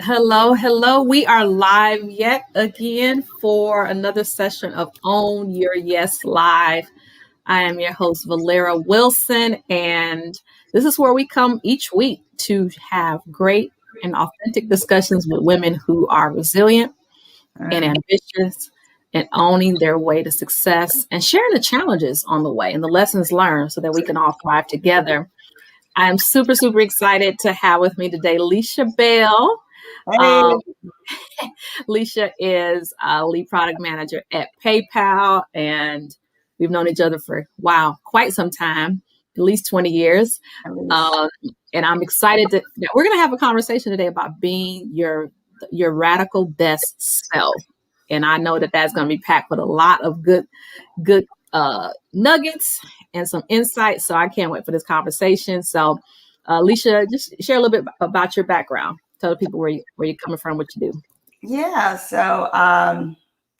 Hello, hello. We are live yet again for another session of Own Your Yes Live. I am your host, Valera Wilson, and this is where we come each week to have great and authentic discussions with women who are resilient and Mm. ambitious and owning their way to success and sharing the challenges on the way and the lessons learned so that we can all thrive together. I'm super, super excited to have with me today Leisha Bell. Hey, Um, Leisha is a lead product manager at PayPal, and we've known each other for, wow, quite some time, at least 20 years. Elise. Um, and I'm excited that we're going to have a conversation today about being your radical best self. And I know that that's going to be packed with a lot of good nuggets and some insight. So I can't wait for this conversation. So, Leisha, just share a little bit about your background. Tell the people where you're coming from, what you do. Yeah, so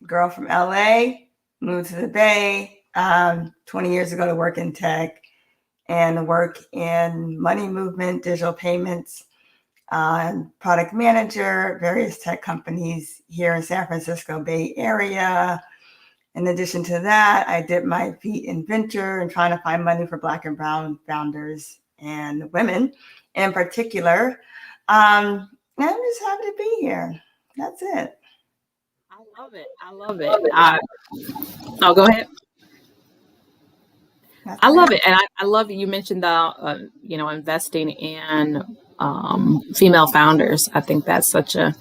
girl from LA, moved to the Bay 20 years ago to work in tech and work in money movement, digital payments, product manager, various tech companies here in San Francisco Bay Area. In addition to that, I dipped my feet in venture and trying to find money for Black and Brown founders and women in particular. And I'm just happy to be here. That's it. I love it. I love it. Oh, go ahead. That's I it. love it, and I love that you mentioned the investing in female founders. I think that's such a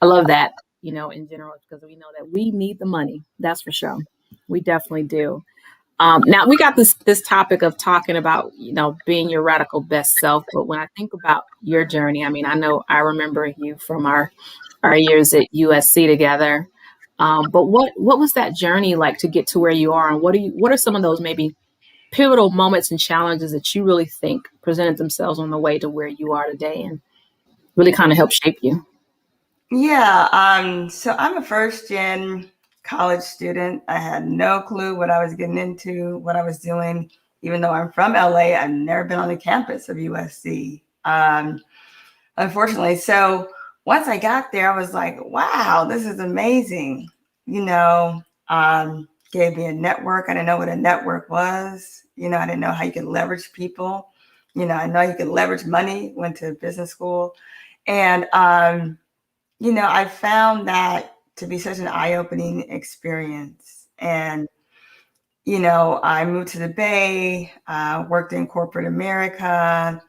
I love that in general because we know that we need the money. That's for sure. We definitely do. Now we got this topic of talking about being your radical best self. But when I think about your journey, I mean, I know I remember you from our years at USC together. But what was that journey like to get to where you are, and what are some of those maybe pivotal moments and challenges that you really think presented themselves on the way to where you are today and really kind of helped shape you? Yeah. So I'm a first gen college student. I had no clue what I was getting into, what I was doing. Even though I'm from LA, I've never been on the campus of USC. Unfortunately. So once I got there, I was like, wow, this is amazing. Gave me a network. I didn't know what a network was. I didn't know how you could leverage people. I know you could leverage money, went to business school. And, I found that to be such an eye opening experience. And, I moved to the Bay, worked in corporate America,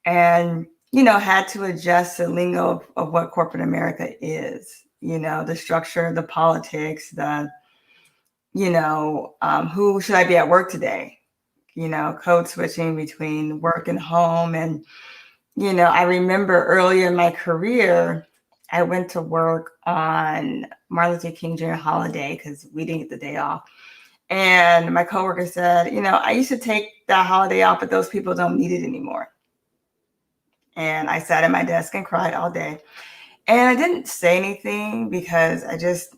and had to adjust the lingo of what corporate America is. The structure, the politics, the who should I be at work today? Code switching between work and home. And I remember earlier in my career, I went to work on Martin Luther King Jr. holiday because we didn't get the day off. And my coworker said, I used to take that holiday off, but those people don't need it anymore. And I sat at my desk and cried all day. And I didn't say anything because I just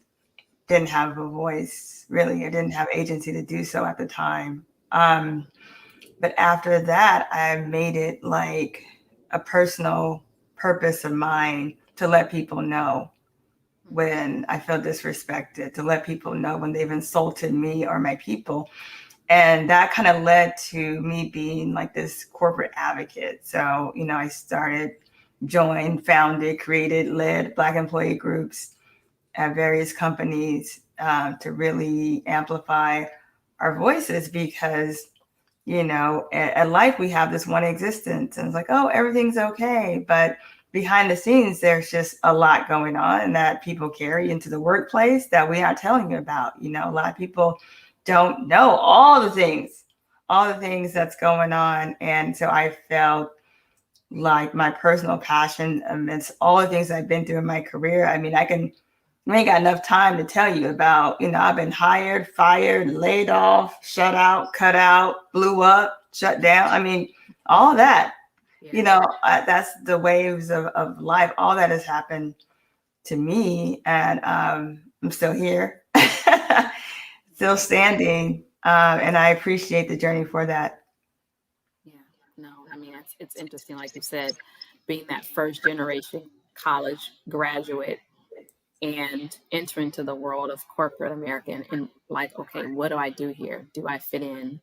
didn't have a voice, really. I didn't have agency to do so at the time. But after that, I made it like a personal purpose of mine to let people know when I feel disrespected, to let people know when they've insulted me or my people. And that kind of led to me being like this corporate advocate. So, I started, joined, founded, created, led Black employee groups at various companies to really amplify our voices because, at life we have this one existence and it's like, oh, everything's okay. But behind the scenes, there's just a lot going on that people carry into the workplace that we are telling you about. A lot of people don't know all the things that's going on. And so I felt like my personal passion amidst all the things I've been through in my career. I mean, I ain't got enough time to tell you about, I've been hired, fired, laid off, shut out, cut out, blew up, shut down. I mean, all that, Yeah. that's the waves of life. All that has happened to me. And I'm still here, still standing. And I appreciate the journey for that. Yeah, no, I mean it's interesting, like you said, being that first generation college graduate and enter into the world of corporate America and like, okay, what do I do here? Do I fit in?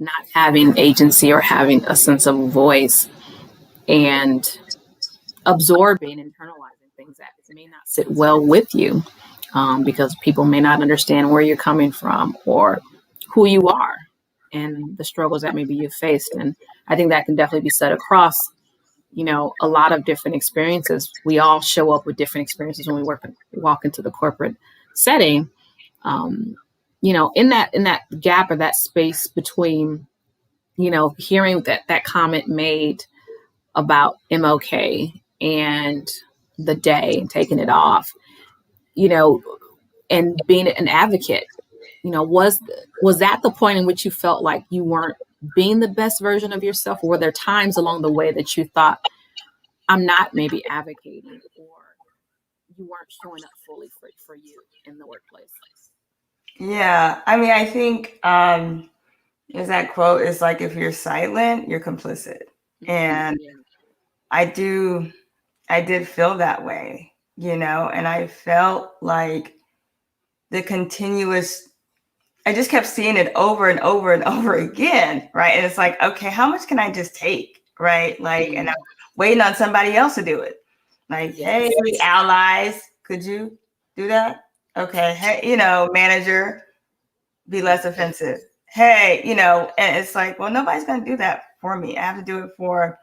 Not having agency or having a sense of voice and absorbing, internalizing things that may not sit well with you because people may not understand where you're coming from or who you are and the struggles that maybe you've faced. And I think that can definitely be said across, a lot of different experiences. We all show up with different experiences when we walk into the corporate setting. In that gap or that space between, hearing that comment made about MLK and the day and taking it off, and being an advocate, was that the point in which you felt like you weren't being the best version of yourself? Or were there times along the way that you thought, I'm not maybe advocating, or you weren't showing up fully for you in the workplace? Yeah. I mean, I think is that quote is like, if you're silent, you're complicit. And I did feel that way, and I felt like the continuous, I just kept seeing it over and over and over again. Right. And it's like, okay, how much can I just take? Right. Like, and I'm waiting on somebody else to do it. Like, hey, allies, could you do that? Okay. Hey, manager, be less offensive. Hey, and it's like, well, nobody's going to do that for me. I have to do it for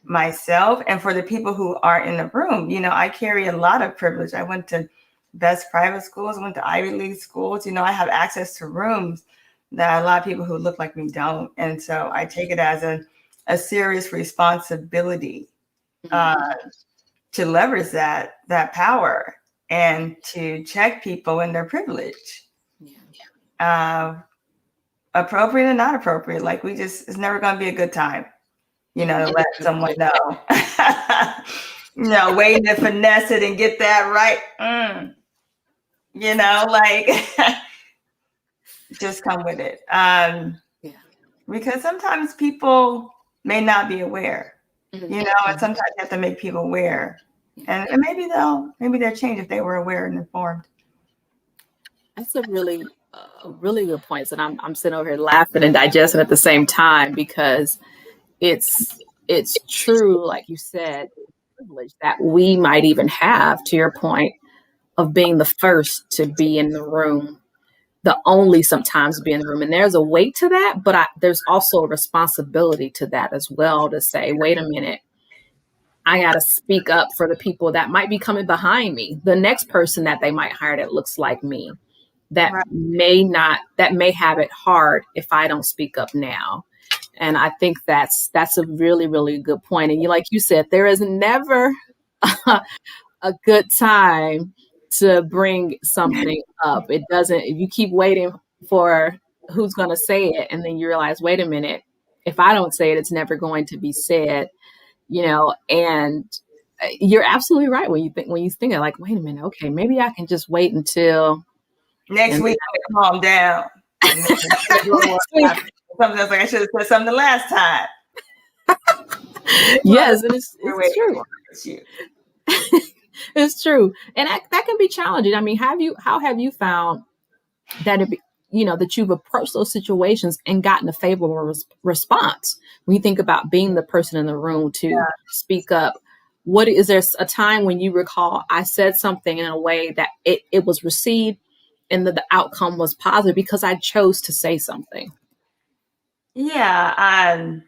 myself and for the people who are in the room. I carry a lot of privilege. I went to best private schools, I went to Ivy League schools. I have access to rooms that a lot of people who look like me don't. And so I take it as a serious responsibility to leverage that power and to check people in their privilege. Appropriate and not appropriate. Like it's never going to be a good time, to let someone know. Waiting to finesse it and get that right. Just come with it. Because sometimes people may not be aware, and sometimes you have to make people aware. And maybe they'll change if they were aware and informed. That's a really good point. And I'm sitting over here laughing and digesting at the same time, because it's true, like you said, privilege that we might even have, to your point, of being the first to be in the room, the only sometimes be in the room. And there's a weight to that, but there's also a responsibility to that as well, to say, wait a minute, I got to speak up for the people that might be coming behind me, the next person that they might hire that looks like me, that may have it hard if I don't speak up now. And I think that's a really, really good point. And like you said, there is never a good time to bring something up. It doesn't, if you keep waiting for who's going to say it, and then you realize, wait a minute, if I don't say it, it's never going to be said, and you're absolutely right when you think of like, wait a minute, okay, maybe I can just wait until next week to calm down. Something else, like I should have said something the last time. Yes, and it's true. It's true. And that can be challenging. I mean, how have you found that that you've approached those situations and gotten a favorable response? When you think about being the person in the room to speak up, is there a time when you recall, I said something in a way that it was received and the outcome was positive because I chose to say something? Yeah. I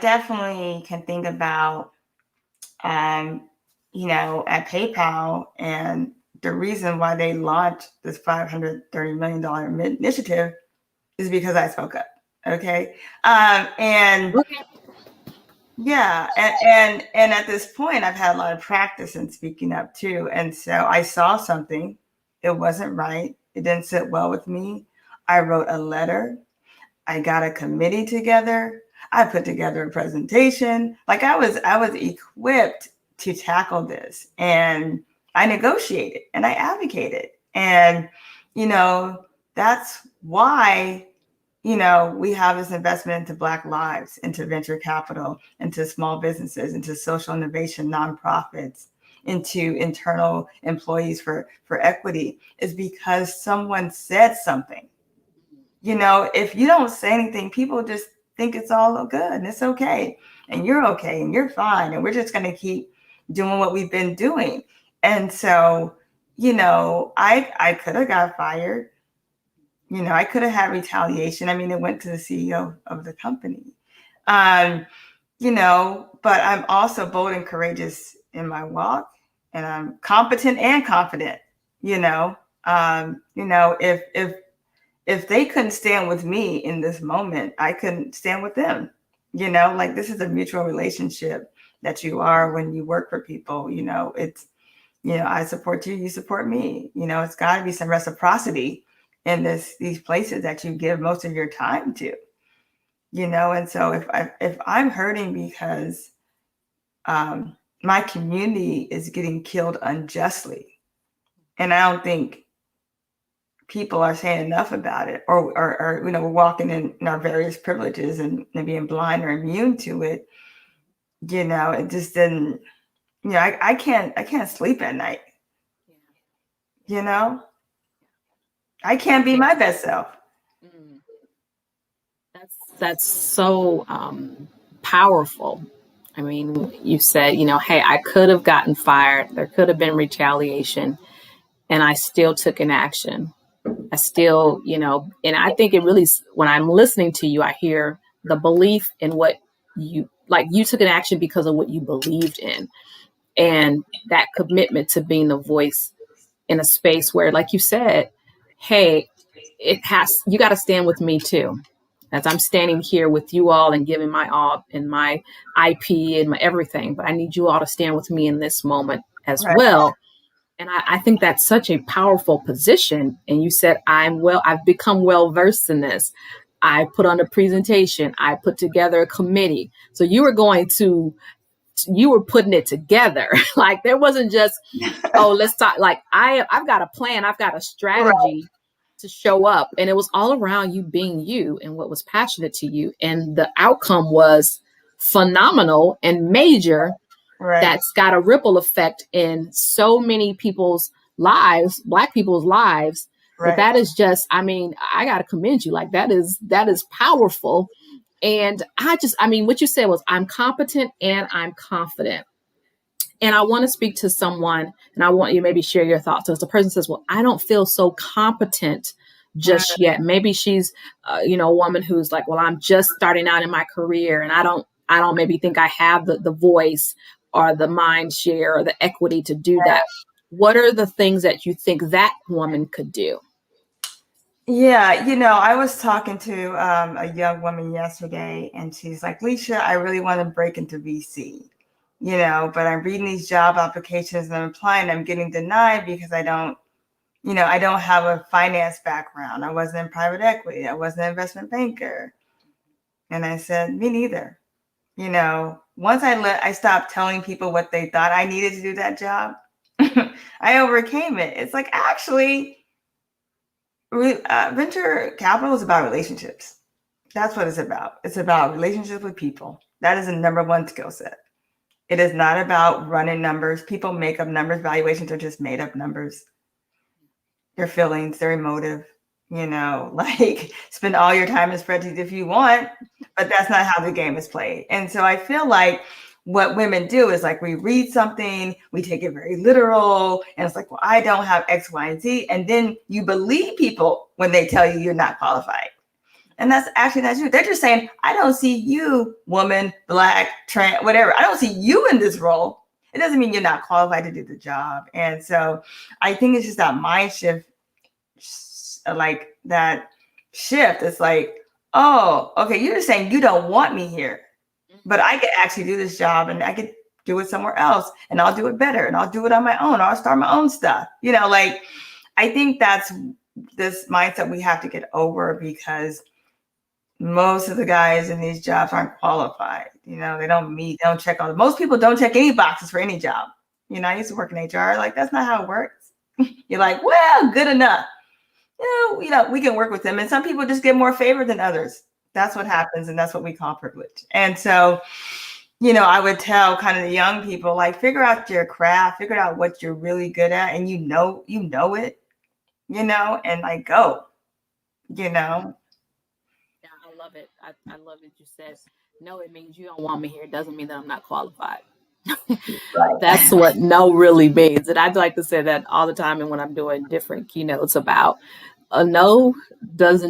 definitely can think about, at PayPal, and the reason why they launched this $530 million initiative is because I spoke up. Okay. And at this point, I've had a lot of practice in speaking up too. And so I saw something, it wasn't right. It didn't sit well with me. I wrote a letter. I got a committee together. I put together a presentation. Like I was equipped to tackle this, and I negotiated and I advocated. And, that's why, we have this investment into Black lives, into venture capital, into small businesses, into social innovation, nonprofits, into internal employees for equity, is because someone said something. If you don't say anything, people just think it's all good and it's okay. And you're okay and you're fine. And we're just going to keep doing what we've been doing. And so, I could have got fired. I could have had retaliation. I mean, it went to the CEO of the company. But I'm also bold and courageous in my walk, and I'm competent and confident. If they couldn't stand with me in this moment, I couldn't stand with them. Like, this is a mutual relationship that you are when you work for people. It's, I support you, you support me. It's got to be some reciprocity in these places that you give most of your time to. And so if I'm hurting because my community is getting killed unjustly, and I don't think people are saying enough about it, or we're walking in our various privileges and being blind or immune to it. It just didn't. I can't sleep at night. I can't be my best self. That's so powerful. I mean, you said, hey, I could have gotten fired. There could have been retaliation, and I still took an action. I still, and I think it really, when I'm listening to you, I hear the belief in what you took an action because of what you believed in, and that commitment to being the voice in a space where, like you said, hey, you got to stand with me too. As I'm standing here with you all and giving my all and my IP and my everything, but I need you all to stand with me in this moment as well. And I think that's such a powerful position. And you said, I've become well-versed in this. I put on a presentation. I put together a committee. So you were putting it together. Like, there wasn't just, oh, let's talk. Like, I've got a plan. I've got a strategy to show up. And it was all around you being you and what was passionate to you. And the outcome was phenomenal and major. Right. That's got a ripple effect in so many people's lives, Black people's lives. Right. That is just, I mean, I got to commend you. Like, that is powerful. And what you said was, I'm competent and I'm confident. And I want to speak to someone, and I want you to maybe share your thoughts. So as the person says, well, I don't feel so competent just yet. Maybe she's, a woman who's like, well, I'm just starting out in my career, and I don't maybe think I have the voice or the mind share or the equity to do that. What are the things that you think that woman could do? Yeah, I was talking to a young woman yesterday, and she's like, Leisha, I really want to break into VC, but I'm reading these job applications and I'm applying, I'm getting denied because I don't have a finance background. I wasn't in private equity. I wasn't an investment banker. And I said, me neither. Once I stopped telling people what they thought I needed to do that job, I overcame it. It's like, actually, venture capital is about relationships. That's what it's about. It's about relationships with people. That is the number one skill set. It is not about running numbers. People make up numbers. Valuations are just made up numbers. Their feelings, their emotive, like, spend all your time in spreadsheets if you want, but that's not how the game is played. And so I feel like what women do is, like, we read something, we take it very literal, and it's like, well, I don't have X, Y, and Z. And then you believe people when they tell you you're not qualified. And that's actually not true. They're just saying, I don't see you, woman, Black, trans, whatever. I don't see you in this role. It doesn't mean you're not qualified to do the job. And so I think it's just that mind shift, like that shift. It's like, oh, okay, you're just saying you don't want me here, but I could actually do this job, and I could do it somewhere else, and I'll do it better, and I'll do it on my own, or I'll start my own stuff. Like, I think that's this mindset we have to get over, because most of the guys in these jobs aren't qualified. They don't check most people don't check any boxes for any job. I used to work in HR. Like, that's not how it works. You're like, well, good enough. we can work with them. And some people just get more favor than others. That's what happens. And that's what we call privilege. And so, I would tell kind of the young people, like, figure out your craft, figure out what you're really good at. And you know it, and like, go, you know. Yeah, I love it. I love it. You said, no, it means you don't want me here. It doesn't mean that I'm not qualified. That's Right. what no really means. And I'd like to say that all the time. And when I'm doing different keynotes about a no is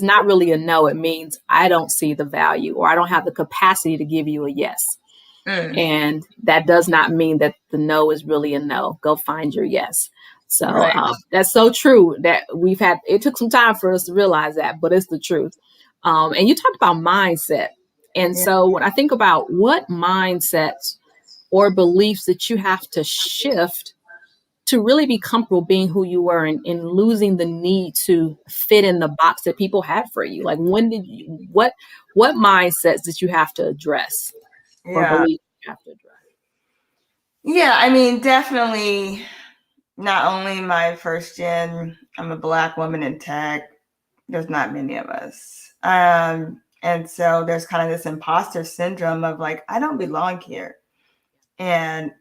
not really a no. It means I don't see the value or I don't have the capacity to give you a yes. Mm, And that does not mean that the no is really a no. Go find your yes. So right. that's so true that it took some time for us to realize that, but it's the truth. And you talked about mindset. And Yeah. so when I think about what mindsets or beliefs that you have to shift to really be comfortable being who you were and losing the need to fit in the box that people had for you. Like what mindsets did you have to address or Yeah. beliefs you have to address? Yeah. I mean, definitely not only my first gen, I'm a Black woman in tech. There's not many of us. And so there's kind of this imposter syndrome of like, I don't belong here. And,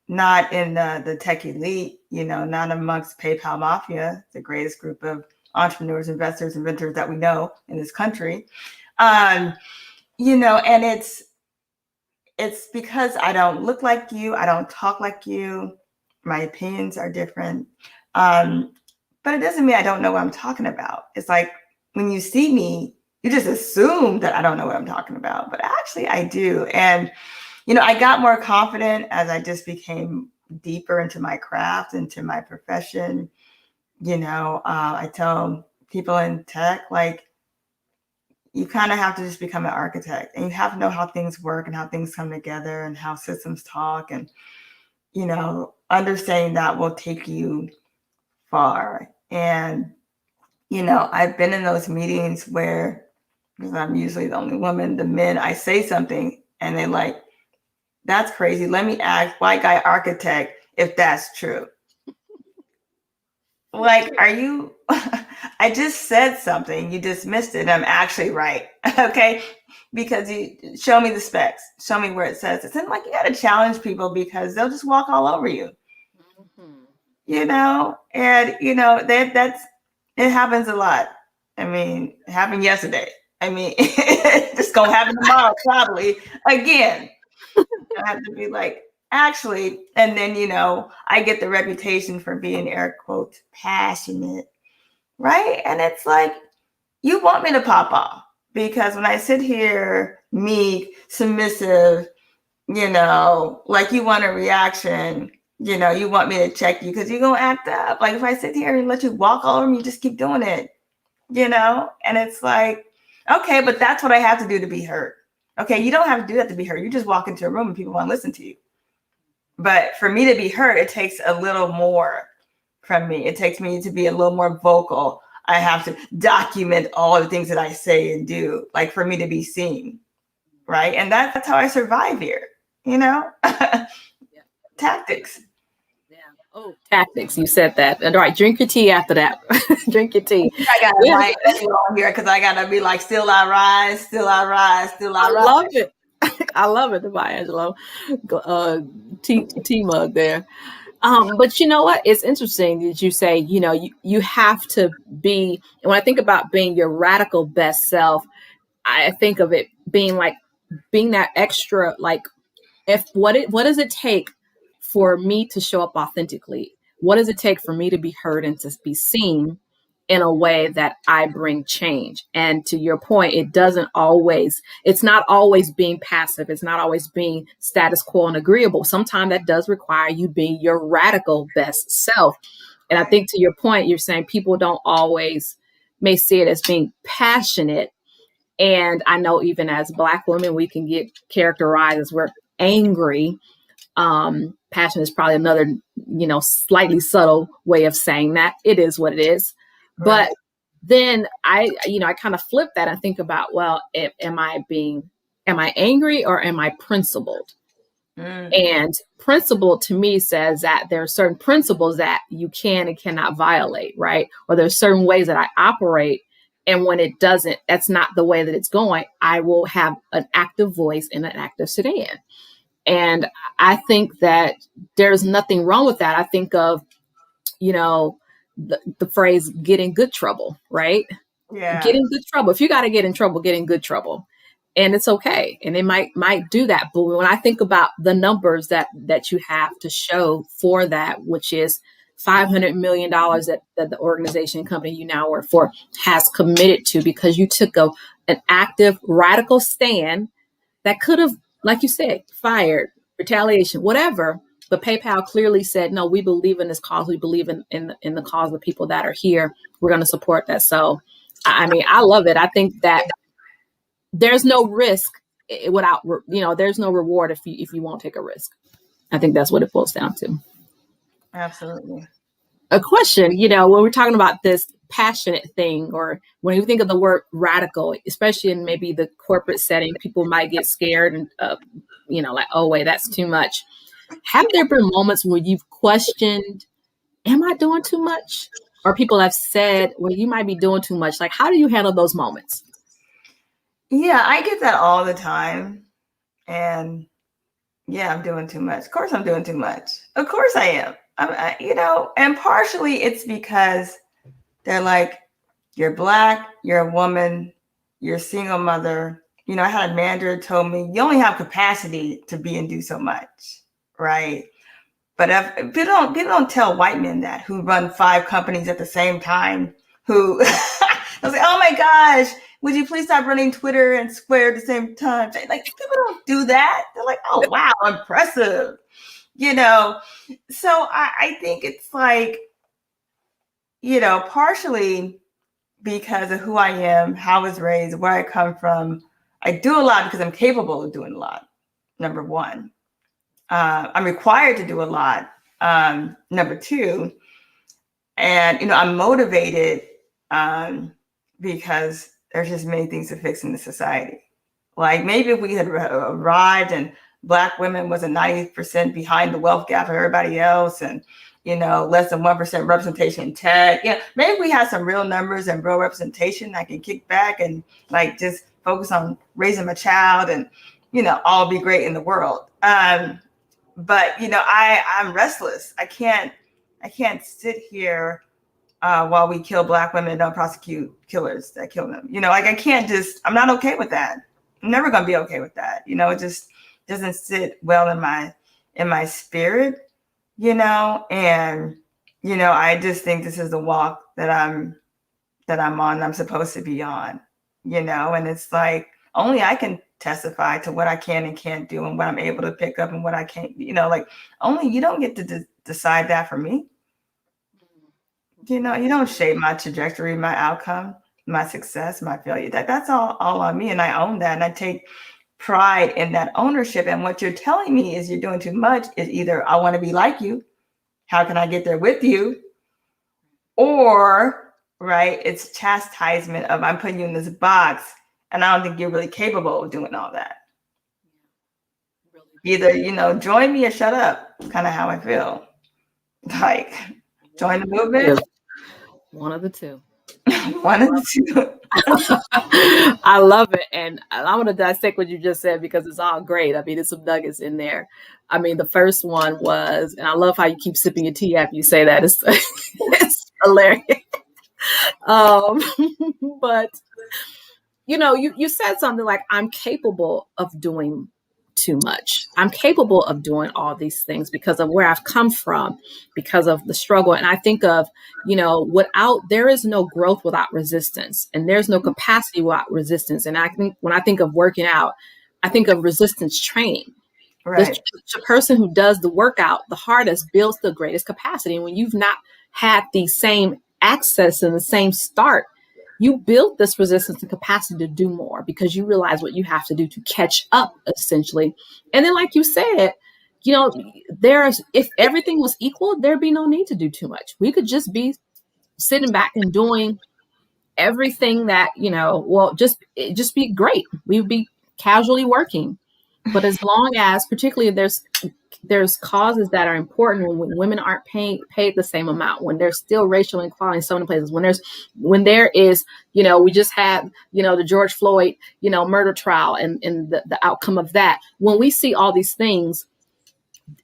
not in the tech elite, not amongst PayPal Mafia, the greatest group of entrepreneurs, investors, inventors that we know in this country. And it's because I don't look like you, I don't talk like you, my opinions are different. But it doesn't mean I don't know what I'm talking about. It's like when you see me, you just assume that I don't know what I'm talking about, but actually I do. And I got more confident as I just became deeper into my craft, into my profession. I tell people in tech, like, you kind of have to just become an architect and you have to know how things work and how things come together and how systems talk. And, understanding that will take you far. And, I've been in those meetings where, because I'm usually the only woman, the men, I say something and they like, that's crazy. Let me ask white guy architect if that's true. Like, are you? I just said something. You dismissed it. I'm actually right. Okay. Because you show me the specs, show me where it says it's. And like, you got to challenge people because they'll just walk all over you, Mm-hmm. and that's, it happens a lot. I mean, it happened yesterday. I mean, it's just going to happen tomorrow, probably again. I have to be like, actually, and then, I get the reputation for being air quotes passionate, right? And it's like, you want me to pop off because when I sit here, meek, submissive, like you want a reaction, you want me to check you because you're going to act up. Like if I sit here and let you walk all over me, you just keep doing it, and it's like, okay, but that's what I have to do to be heard. Okay, you don't have to do that to be heard. You just walk into a room and people want to listen to you. But for me to be heard, it takes a little more from me. It takes me to be a little more vocal. I have to document all the things that I say and do, like for me to be seen. Right. And that's how I survive here, Yeah. tactics. Yeah. Oh, tactics. You said that. All right. Drink your tea after that. Drink your tea. I got Yeah, Maya Angelou here because I got to be like, still I rise, still I rise, still I I rise. love it. I love it, Maya Angelou. Tea mug there. But you know what? It's interesting that you say, you have to be, and when I think about being your radical best self, I think of it being that extra, like, what does it take for me to show up authentically? What does it take for me to be heard and to be seen in a way that I bring change? And to your point, it's not always being passive. It's not always being status quo and agreeable. Sometimes that does require you being your radical best self. And I think to your point, you're saying people don't always may see it as being passionate. And I know even as Black women, we can get characterized as we're angry. Passion is probably another, slightly subtle way of saying that. It is what it is. Right. But then I kind of flip that and think about, well, am I angry or am I principled? Mm. And principle to me says that there are certain principles that you can and cannot violate, right? Or there's certain ways that I operate. And when it doesn't, that's not the way that it's going, I will have an active voice and an active stand. And I think that there's nothing wrong with that. I think of, you know, the phrase get in good trouble, right? Get Yeah. in good trouble. If you got to get in trouble, get in good trouble. And it's okay. And they might do that. But when I think about the numbers that you have to show for that, which is $500 million that the organization company you now work for has committed to, because you took an active radical stand that could have, like you said, fired, retaliation, whatever. But PayPal clearly said, no, we believe in this cause. We believe in the cause of the people that are here. We're going to support that. So, I mean, I love it. I think that there's no risk without, there's no reward if you won't take a risk. I think that's what it boils down to. Absolutely. A question, when we're talking about this passionate thing, or when you think of the word radical, especially in maybe the corporate setting, people might get scared and, like, oh, wait, that's too much. Have there been moments where you've questioned, am I doing too much? Or people have said, well, you might be doing too much. Like, how do you handle those moments? Yeah, I get that all the time. And yeah, I'm doing too much. Of course, I'm doing too much. Of course I am. And partially it's because they're like, you're Black, you're a woman, you're a single mother. I had a manager told me, you only have capacity to be and do so much, right? But if people don't tell white men that, who run 5 companies at the same time, who I was like, oh my gosh, would you please stop running Twitter and Square at the same time? Like, people don't do that. They're like, oh wow, impressive. So I think it's like, partially because of who I am, how I was raised, where I come from. I do a lot because I'm capable of doing a lot, number one. I'm required to do a lot, number two. And, I'm motivated because there's just many things to fix in the society. Like, maybe if we had arrived and Black women wasn't 90% behind the wealth gap of everybody else, and less than 1% representation in tech. Maybe we had some real numbers and real representation. I can kick back and like just focus on raising my child, and all be great in the world. But I'm restless. I can't sit here while we kill Black women and don't prosecute killers that kill them. Like, I'm not okay with that. I'm never gonna be okay with that. It just doesn't sit well in my spirit. And I just think this is the walk that I'm on, I'm supposed to be on, and it's like, only I can testify to what I can and can't do, and what I'm able to pick up and what I can't, like, only you don't get to decide that for me. You don't shape my trajectory, my outcome, my success, my failure. That's all on me, and I own that, and I take pride in that ownership. And what you're telling me is you're doing too much is either I want to be like you, how can I get there with you? Or, right, it's chastisement of, I'm putting you in this box and I don't think you're really capable of doing all that. Either, join me or shut up, kind of how I feel. Like, join the movement. One of the two. One of the two. I love it. And I'm going to dissect what you just said because it's all great. I mean, there's some nuggets in there. I mean, the first one was, and I love how you keep sipping your tea after you say that. It's hilarious. But, you said something like, I'm capable of doing too much. I'm capable of doing all these things because of where I've come from, because of the struggle. And I think of, there is no growth without resistance, and there's no capacity without resistance. And I think when I think of working out, I think of resistance training. Right. The person who does the workout the hardest builds the greatest capacity. And when you've not had the same access and the same start, you build this resistance and capacity to do more because you realize what you have to do to catch up, essentially. And then, like you said, if everything was equal, there'd be no need to do too much. We could just be sitting back and doing everything that, just be great. We would be casually working. But as long as, particularly if there's causes that are important when women aren't paid the same amount, when there's still racial inequality in so many places, when there is, we just had, the George Floyd, murder trial and the outcome of that. When we see all these things,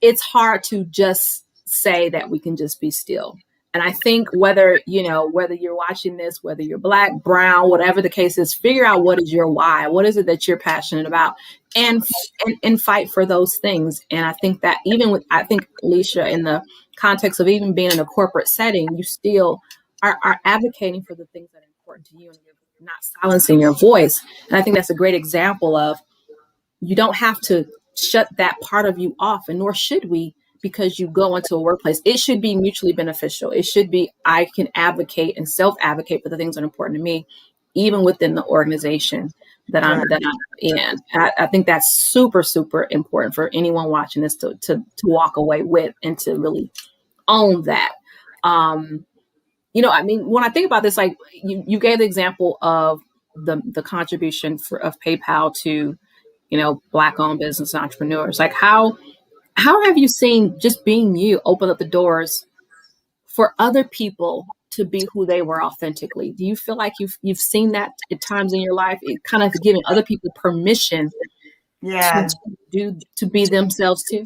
it's hard to just say that we can just be still. And I think whether you're watching this, whether you're black, brown, whatever the case is, figure out what is your why, what is it that you're passionate about, and fight for those things. And I think that I think, Alicia, in the context of even being in a corporate setting, you still are advocating for the things that are important to you, and you're not silencing your voice. And I think that's a great example of, you don't have to shut that part of you off, and nor should we, because you go into a workplace. It should be mutually beneficial. It should be, I can advocate and self-advocate for the things that are important to me, even within the organization that I'm in. And I think that's super, super important for anyone watching this to walk away with, and to really own that. When I think about this, like you gave the example of the contribution of PayPal to, Black owned business entrepreneurs. Like how have you seen just being you open up the doors for other people to be who they were authentically? Do you feel like you've seen that at times in your life, it kind of giving other people permission to be themselves too?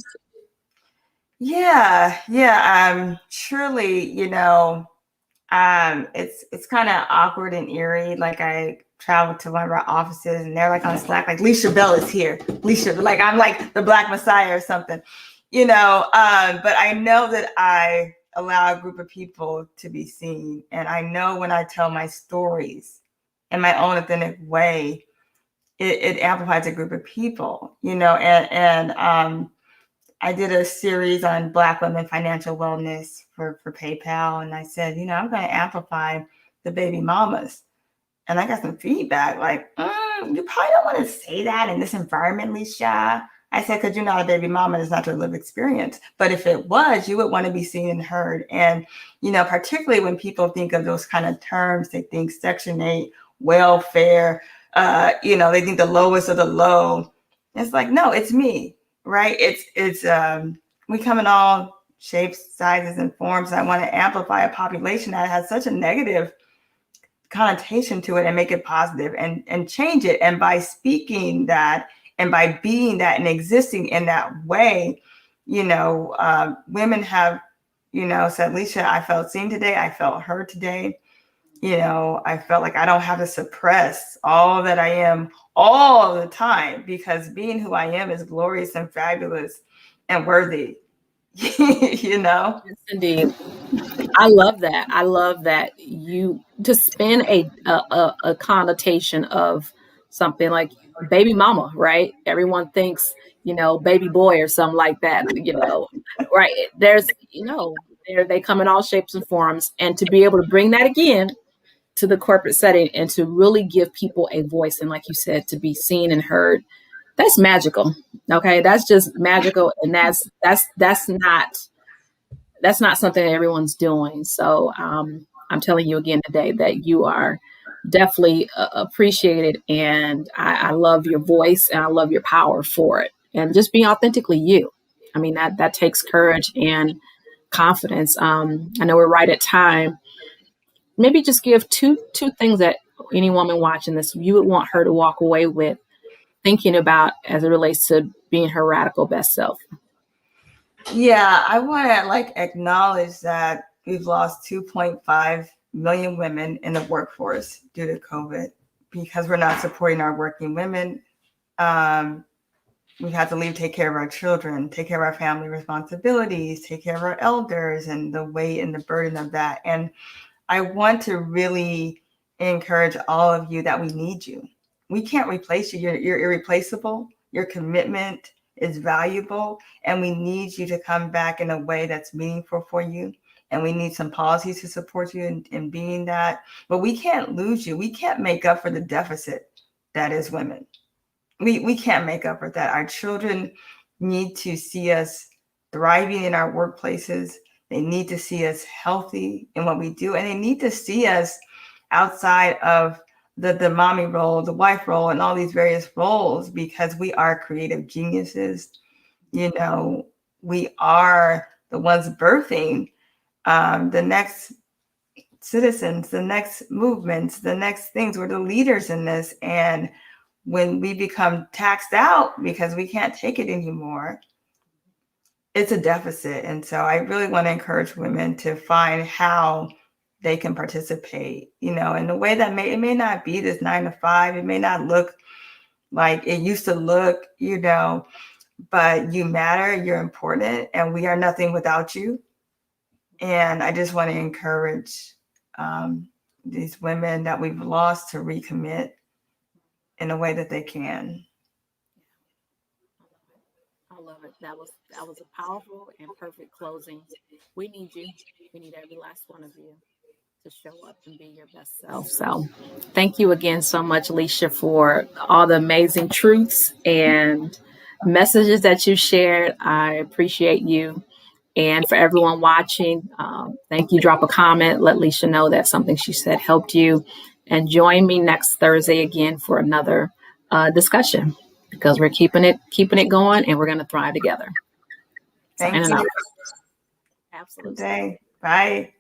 Yeah. Surely, it's kind of awkward and eerie. Like, I traveled to one of our offices and they're like on Slack, like, Leisha Bell is here. Leisha, like, I'm like the Black Messiah or something, but I know that I allow a group of people to be seen. And I know when I tell my stories in my own authentic way, it amplifies a group of people, and I did a series on Black women financial wellness for PayPal. And I said, I'm going to amplify the baby mamas. And I got some feedback like, you probably don't want to say that in this environment, Leisha. I said, because you're not a baby mama, it's not your lived experience. But if it was, you would want to be seen and heard. And, particularly when people think of those kind of terms, they think Section 8, welfare, they think the lowest of the low. It's like, no, it's me. Right. It's we come in all shapes, sizes, and forms. And I want to amplify a population that has such a negative connotation to it and make it positive and change it. And by speaking that and by being that and existing in that way, women have, said, Leisha, I felt seen today. I felt heard today. I felt like I don't have to suppress all that I am all the time, because being who I am is glorious and fabulous and worthy. Yes, indeed. I love that. I love that you to spin a connotation of something like baby mama, right? Everyone thinks, baby boy or something like that, right? There's, they come in all shapes and forms, and to be able to bring that again to the corporate setting and to really give people a voice, and like you said, to be seen and heard, that's magical. Okay, that's just magical, and that's not something that everyone's doing. So I'm telling you again today that you are definitely appreciated, and I love your voice and I love your power for it, and just being authentically you. I mean, that takes courage and confidence. I know we're right at time. Maybe just give two things that any woman watching this, you would want her to walk away with thinking about as it relates to being her radical best self. Yeah, I want to acknowledge that we've lost 2.5 million women in the workforce due to COVID, because we're not supporting our working women. We've had to leave, take care of our children, take care of our family responsibilities, take care of our elders, and the weight and the burden of that. And I want to really encourage all of you that we need you. We can't replace you. You're irreplaceable. Your commitment is valuable, and we need you to come back in a way that's meaningful for you. And we need some policies to support you in being that. But we can't lose you. We can't make up for the deficit that is women. We can't make up for that. Our children need to see us thriving in our workplaces. They need to see us healthy in what we do, and they need to see us outside of the mommy role, the wife role, and all these various roles, because we are creative geniuses. You know, we are the ones birthing the next citizens, the next movements, the next things. We're the leaders in this. And when we become taxed out because we can't take it anymore, it's a deficit. And so I really want to encourage women to find how they can participate, you know, in a way that it may not be this 9 to 5. It may not look like it used to look, you know, but you matter, you're important, and we are nothing without you. And I just want to encourage these women that we've lost to recommit in a way that they can. I love it. That was a powerful and perfect closing. We need you. We need every last one of you to show up and be your best self. So thank you again so much, Alicia, for all the amazing truths and messages that you shared. I appreciate you. And for everyone watching, thank you. Drop a comment. Let Alicia know that something she said helped you. And join me next Thursday again for another discussion, because we're keeping it going, and we're going to thrive together. Thank you. Absolutely. Good day. Bye.